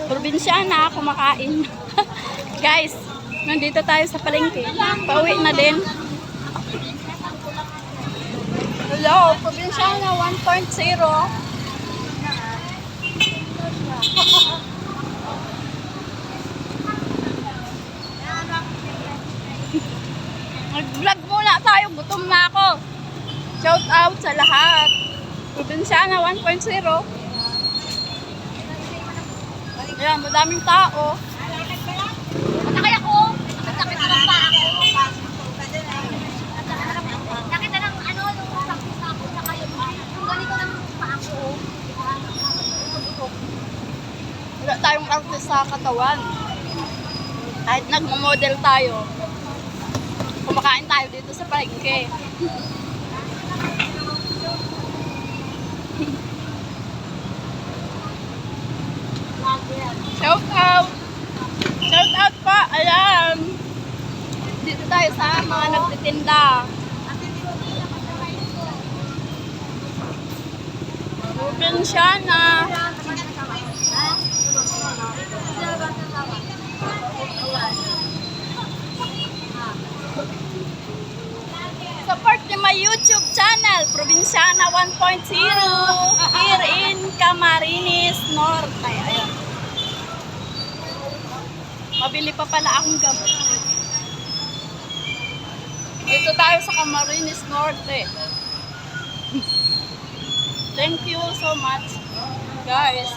Probinsyana, kumakain. Guys, nandito tayo sa palengke. Pauwi na din. Hello, Probinsyana 1.0. Mag-vlog muna tayo, gutom na ako. Shout out sa lahat. Probinsyana 1.0. Ayan, madaming tao. Sakay ako. Sakit na lang pa ako. Sakit na lang ano, yung sakit na ako na kayo. Yung ganito lang pa ako. Wala tayong artist sa katawan. Kahit nagmo-model tayo, kumakain tayo dito sa palengke. Shout out! Shout out pa! Ayan! Dito tayo sa mga nagtitinda. Probinsyana. Support niyo my YouTube channel, Probinsyana 1.0, here in Camarines Norte. Ayan. Mabili pa pala akong gamot. Dito tayo sa Camarines Norte. Thank you so much, guys.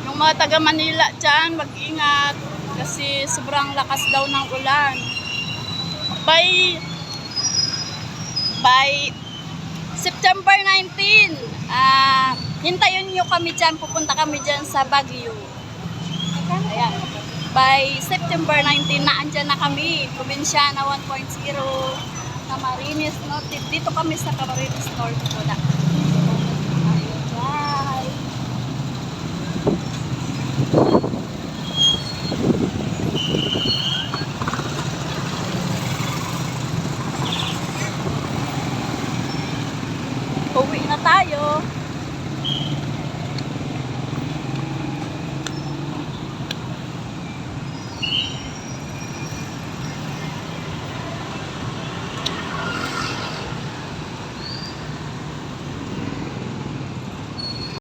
Yung mga taga Manila dyan, mag-ingat. Kasi sobrang lakas daw ng ulan. By September 19, hintayin nyo kami dyan. Pupunta kami dyan sa Baguio. Ayan. By September 19, naandyan na kami. Probinsyana 1.0. Camarines Norte. Dito kami sa Camarines Norte.